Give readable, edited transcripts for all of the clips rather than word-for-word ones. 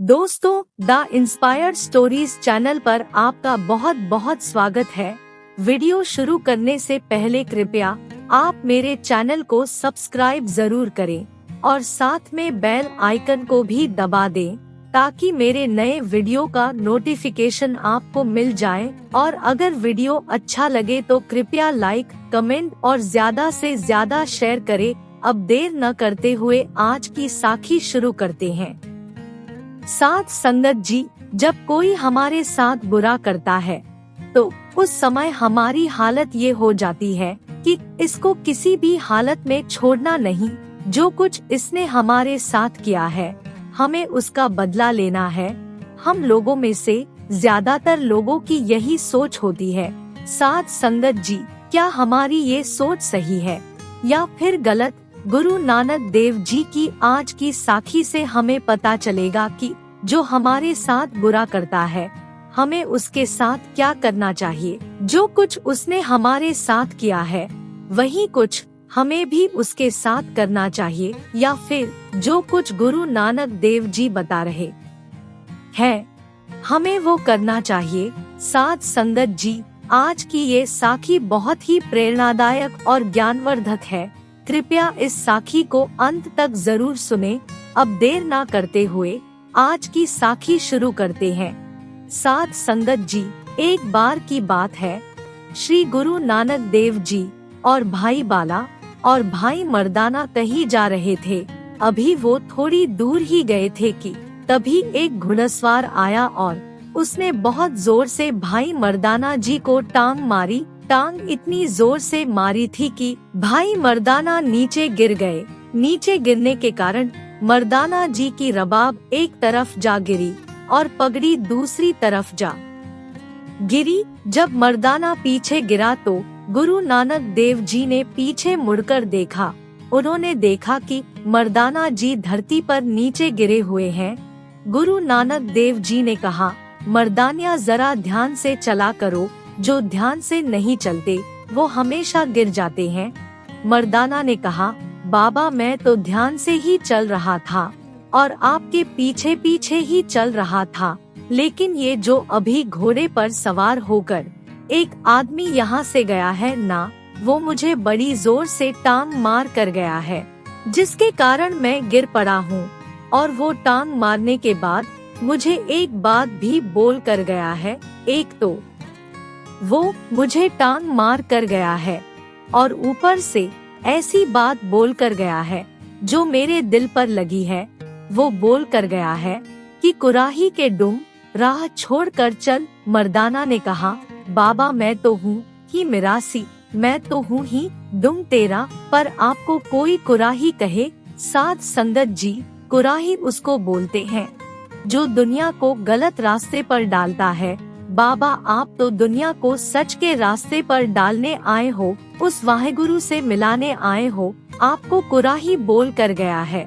दोस्तों, the inspired stories channel पर आपका बहुत बहुत स्वागत है। वीडियो शुरू करने से पहले कृपया आप मेरे चैनल को सब्सक्राइब जरूर करें और साथ में बेल आइकन को भी दबा दें ताकि मेरे नए वीडियो का नोटिफिकेशन आपको मिल जाए। और अगर वीडियो अच्छा लगे तो कृपया लाइक, कमेंट और ज्यादा से ज्यादा शेयर करें। अब देर न करते हुए आज की साखी शुरू करते हैं। साथ संगत जी, जब कोई हमारे साथ बुरा करता है तो उस समय हमारी हालत ये हो जाती है कि इसको किसी भी हालत में छोड़ना नहीं। जो कुछ इसने हमारे साथ किया है हमें उसका बदला लेना है। हम लोगों में से ज्यादातर लोगों की यही सोच होती है। साथ संगत जी, क्या हमारी ये सोच सही है या फिर गलत? गुरु नानक देव जी की आज की साखी से हमें पता चलेगा कि जो हमारे साथ बुरा करता है हमें उसके साथ क्या करना चाहिए। जो कुछ उसने हमारे साथ किया है वही कुछ हमें भी उसके साथ करना चाहिए, या फिर जो कुछ गुरु नानक देव जी बता रहे हैं हमें वो करना चाहिए। साथ संगत जी, आज की ये साखी बहुत ही प्रेरणादायक और ज्ञानवर्धक है। कृपया इस साखी को अंत तक जरूर सुने। अब देर ना करते हुए आज की साखी शुरू करते हैं। साथ संगत जी, एक बार की बात है, श्री गुरु नानक देव जी और भाई बाला और भाई मर्दाना कहीं जा रहे थे। अभी वो थोड़ी दूर ही गए थे कि तभी एक घुड़सवार आया और उसने बहुत जोर से भाई मर्दाना जी को टांग मारी। टांग इतनी जोर से मारी थी कि भाई मर्दाना नीचे गिर गए। नीचे गिरने के कारण मर्दाना जी की रबाब एक तरफ जा गिरी और पगड़ी दूसरी तरफ जा गिरी। जब मर्दाना पीछे गिरा तो गुरु नानक देव जी ने पीछे मुड़कर देखा। उन्होंने देखा कि मर्दाना जी धरती पर नीचे गिरे हुए हैं। गुरु नानक देव जी ने कहा, मर्दानिया जरा ध्यान से चला करो, जो ध्यान से नहीं चलते वो हमेशा गिर जाते हैं। मर्दाना ने कहा, बाबा मैं तो ध्यान से ही चल रहा था और आपके पीछे पीछे ही चल रहा था, लेकिन ये जो अभी घोड़े पर सवार होकर एक आदमी यहाँ से गया है ना, वो मुझे बड़ी जोर से टांग मार कर गया है, जिसके कारण मैं गिर पड़ा हूँ। और वो टांग मारने के बाद मुझे एक बात भी बोल कर गया है। एक तो वो मुझे टांग मार कर गया है और ऊपर से ऐसी बात बोल कर गया है जो मेरे दिल पर लगी है। वो बोल कर गया है कि कुराही के डूम राह छोड़ कर चल। मर्दाना ने कहा, बाबा मैं तो हूँ ही मिरासी, मैं तो हूँ ही डूम तेरा, पर आपको कोई कुराही कहे। साथ संगत जी, कुराही उसको बोलते हैं जो दुनिया को गलत रास्ते पर डालता है। बाबा आप तो दुनिया को सच के रास्ते पर डालने आए हो, उस वाहेगुरु से मिलाने आए हो, आपको कुराही बोल कर गया है।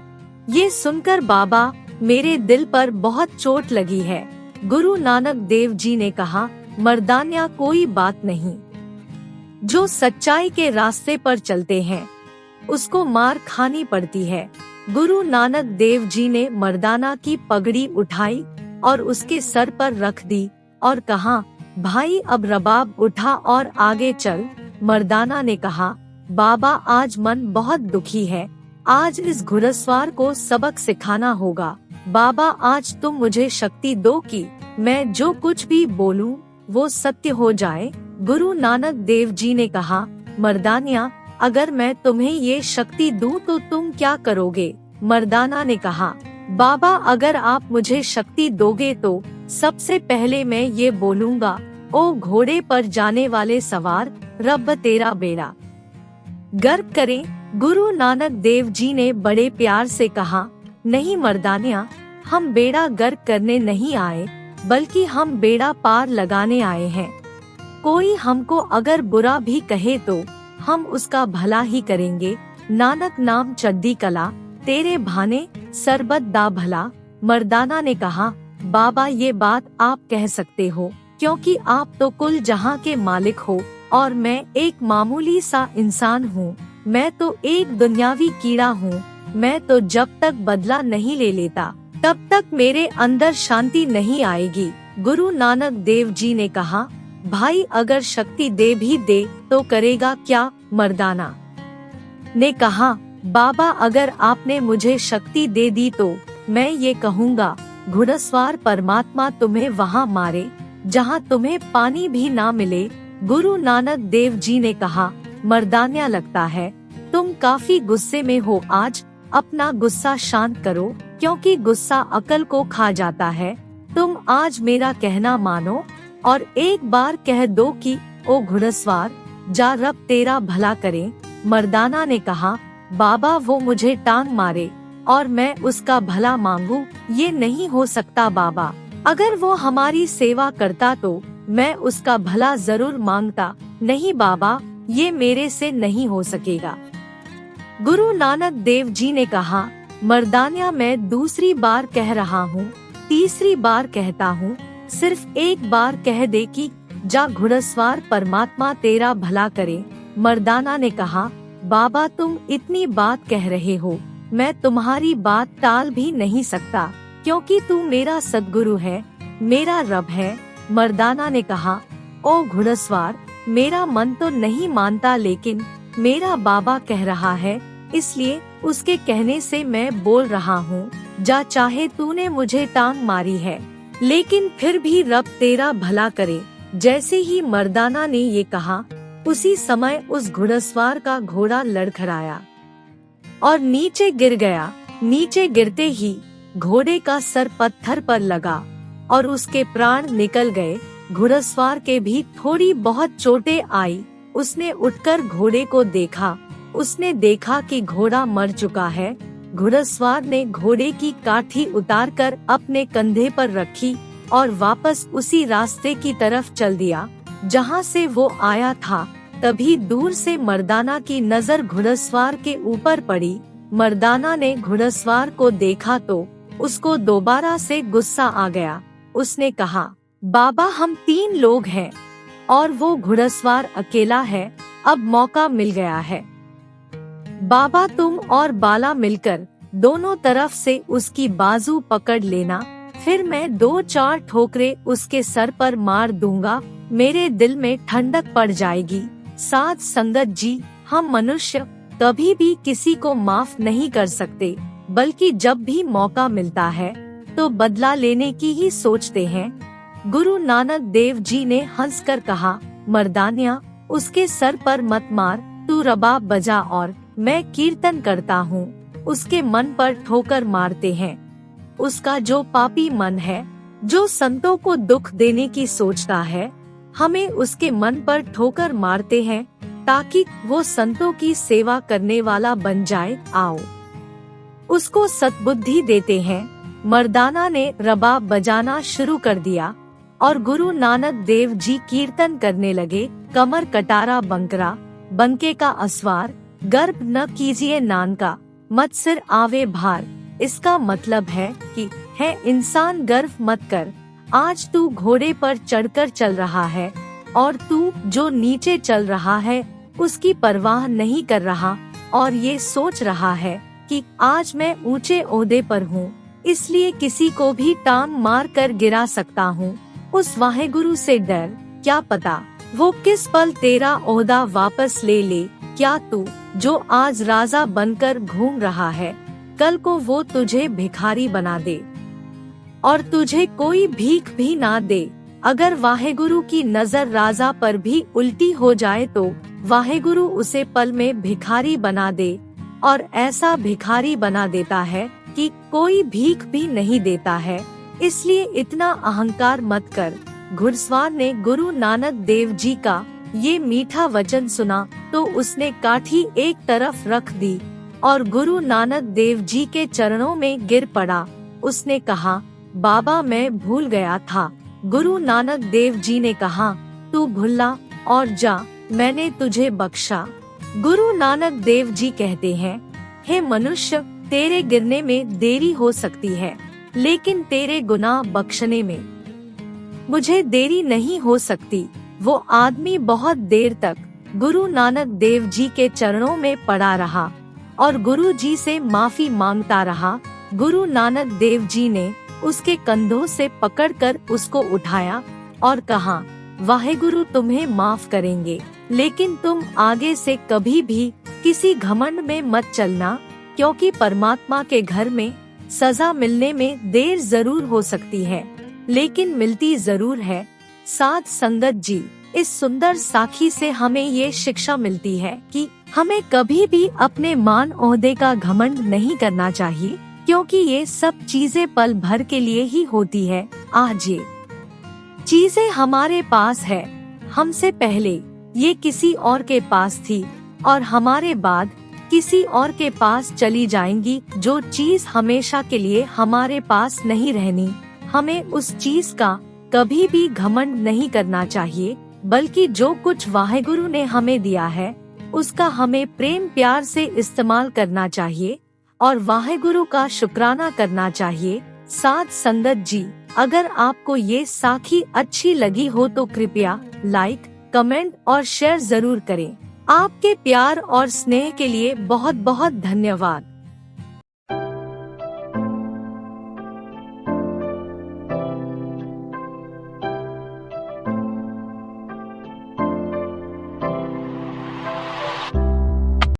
ये सुनकर बाबा मेरे दिल पर बहुत चोट लगी है। गुरु नानक देव जी ने कहा, मर्दानिया कोई बात नहीं, जो सच्चाई के रास्ते पर चलते हैं उसको मार खानी पड़ती है। गुरु नानक देव जी ने मर्दाना की पगड़ी उठाई और उसके सर पर रख दी और कहा, भाई अब रबाब उठा और आगे चल। मर्दाना ने कहा, बाबा आज मन बहुत दुखी है, आज इस घुड़सवार को सबक सिखाना होगा। बाबा आज तुम मुझे शक्ति दो कि मैं जो कुछ भी बोलूं वो सत्य हो जाए। गुरु नानक देव जी ने कहा, मर्दानिया अगर मैं तुम्हें ये शक्ति दूं तो तुम क्या करोगे? मर्दाना ने कहा, बाबा अगर आप मुझे शक्ति दोगे तो सबसे पहले मैं ये बोलूँगा, ओ घोड़े पर जाने वाले सवार, रब तेरा बेड़ा गर्क करें। गुरु नानक देव जी ने बड़े प्यार से कहा, नहीं मर्दानिया, हम बेड़ा गर्क करने नहीं आए, बल्कि हम बेड़ा पार लगाने आए हैं। कोई हमको अगर बुरा भी कहे तो हम उसका भला ही करेंगे। नानक नाम चड्डी कला, तेरे भाने सरबत दा भला। मर्दाना ने कहा, बाबा ये बात आप कह सकते हो क्योंकि आप तो कुल जहां के मालिक हो और मैं एक मामूली सा इंसान हूँ। मैं तो एक दुनियावी कीड़ा हूँ। मैं तो जब तक बदला नहीं ले लेता तब तक मेरे अंदर शांति नहीं आएगी। गुरु नानक देव जी ने कहा, भाई अगर शक्ति दे भी दे तो करेगा क्या? मर्दाना ने कहा, बाबा अगर आपने मुझे शक्ति दे दी तो मैं ये कहूँगा, घुड़सवार परमात्मा तुम्हें वहाँ मारे जहाँ तुम्हें पानी भी ना मिले। गुरु नानक देव जी ने कहा, मर्दान्या लगता है तुम काफी गुस्से में हो, आज अपना गुस्सा शांत करो, क्योंकि गुस्सा अकल को खा जाता है। तुम आज मेरा कहना मानो और एक बार कह दो कि ओ घुड़सवार, जा रब तेरा भला करे। मर्दाना ने कहा, बाबा वो मुझे टांग मारे और मैं उसका भला मांगू, ये नहीं हो सकता बाबा। अगर वो हमारी सेवा करता तो मैं उसका भला जरूर मांगता। नहीं बाबा, ये मेरे से नहीं हो सकेगा। गुरु नानक देव जी ने कहा, मर्दान्या मैं दूसरी बार कह रहा हूँ, तीसरी बार कहता हूँ, सिर्फ एक बार कह दे कि जा घुड़सवार परमात्मा तेरा भला करे। मर्दाना ने कहा, बाबा तुम इतनी बात कह रहे हो, मैं तुम्हारी बात टाल भी नहीं सकता, क्योंकि तू मेरा सद्गुरु है, मेरा रब है। मर्दाना ने कहा, ओ घुड़सवार, मेरा मन तो नहीं मानता, लेकिन मेरा बाबा कह रहा है, इसलिए उसके कहने से मैं बोल रहा हूँ। जा, चाहे तूने मुझे टांग मारी है, लेकिन फिर भी रब तेरा भला करे। जैसे ही मर्दाना ने ये कहा, उसी समय उस घुड़सवार का घोड़ा लड़खड़ाया और नीचे गिर गया। नीचे गिरते ही घोड़े का सर पत्थर पर लगा और उसके प्राण निकल गए। घुड़सवार के भी थोड़ी बहुत चोटें आई। उसने उठकर घोड़े को देखा। उसने देखा कि घोड़ा मर चुका है। घुड़सवार ने घोड़े की काठी उतारकर अपने कंधे पर रखी और वापस उसी रास्ते की तरफ चल दिया जहाँ से वो आया था। तभी दूर से मर्दाना की नजर घुड़सवार के ऊपर पड़ी। मर्दाना ने घुड़सवार को देखा तो उसको दोबारा से गुस्सा आ गया। उसने कहा, बाबा हम 3 लोग हैं और वो घुड़सवार अकेला है, अब मौका मिल गया है। बाबा तुम और बाला मिलकर दोनों तरफ से उसकी बाजू पकड़ लेना, फिर मैं 2-4 ठोकरे उसके सर पर मार दूंगा, मेरे दिल में ठंडक पड़ जाएगी। साध संगत जी, हम मनुष्य कभी भी किसी को माफ नहीं कर सकते, बल्कि जब भी मौका मिलता है तो बदला लेने की ही सोचते हैं। गुरु नानक देव जी ने हंसकर कहा, मर्दान्या उसके सर पर मत मार, तू रबाब बजा और मैं कीर्तन करता हूँ। उसके मन पर ठोकर मारते हैं। उसका जो पापी मन है, जो संतों को दुख देने की सोचता है, हमें उसके मन पर ठोकर मारते हैं ताकि वो संतों की सेवा करने वाला बन जाए। आओ उसको सद्बुद्धि देते हैं। मर्दाना ने रबाब बजाना शुरू कर दिया और गुरु नानक देव जी कीर्तन करने लगे। कमर कटारा बंकरा, बंके का असवार, गर्भ न कीजिए नान का, मत सिर आवे भार। इसका मतलब है कि है इंसान गर्व मत कर, आज तू घोड़े पर चढ़कर चल रहा है और तू जो नीचे चल रहा है उसकी परवाह नहीं कर रहा और ये सोच रहा है कि आज मैं ऊंचे ओहदे पर हूँ, इसलिए किसी को भी टांग मार कर गिरा सकता हूँ। उस वाहेगुरु से डर, क्या पता वो किस पल तेरा ओहदा वापस ले ले। क्या तू जो आज राजा बनकर घूम रहा है, कल को वो तुझे भिखारी बना दे और तुझे कोई भीख भी ना दे। अगर वाहेगुरु की नजर राजा पर भी उल्टी हो जाए तो वाहेगुरु उसे पल में भिखारी बना दे, और ऐसा भिखारी बना देता है कि कोई भीख भी नहीं देता है। इसलिए इतना अहंकार मत कर। घुड़सवार ने गुरु नानक देव जी का ये मीठा वचन सुना तो उसने काठी एक तरफ रख दी और गुरु नानक देव जी के चरणों में गिर पड़ा। उसने कहा, बाबा मैं भूल गया था। गुरु नानक देव जी ने कहा, तू भूला और जा, मैंने तुझे बख्शा। गुरु नानक देव जी कहते हैं, हे मनुष्य, तेरे गिरने में देरी हो सकती है, लेकिन तेरे गुनाह बख्शने में मुझे देरी नहीं हो सकती। वो आदमी बहुत देर तक गुरु नानक देव जी के चरणों में पड़ा रहा और गुरु जी से माफी मांगता रहा। गुरु नानक देव जी ने उसके कंधों से पकड़कर उसको उठाया और कहा, वाहेगुरु तुम्हें माफ करेंगे, लेकिन तुम आगे से कभी भी किसी घमंड में मत चलना, क्योंकि परमात्मा के घर में सजा मिलने में देर जरूर हो सकती है, लेकिन मिलती जरूर है। साध संगत जी, इस सुंदर साखी से हमें ये शिक्षा मिलती है कि हमें कभी भी अपने मान ओहदे का घमंड नहीं करना चाहिए, क्योंकि ये सब चीजें पल भर के लिए ही होती है। आज ये चीजें हमारे पास है, हमसे पहले ये किसी और के पास थी और हमारे बाद किसी और के पास चली जाएंगी। जो चीज हमेशा के लिए हमारे पास नहीं रहनी, हमें उस चीज का कभी भी घमंड नहीं करना चाहिए, बल्कि जो कुछ वाहेगुरु ने हमें दिया है उसका हमें प्रेम प्यार से इस्तेमाल करना चाहिए और वाहेगुरु का शुक्राना करना चाहिए। साध संगत जी, अगर आपको ये साखी अच्छी लगी हो तो कृपया लाइक, कमेंट और शेयर जरूर करें। आपके प्यार और स्नेह के लिए बहुत बहुत धन्यवाद।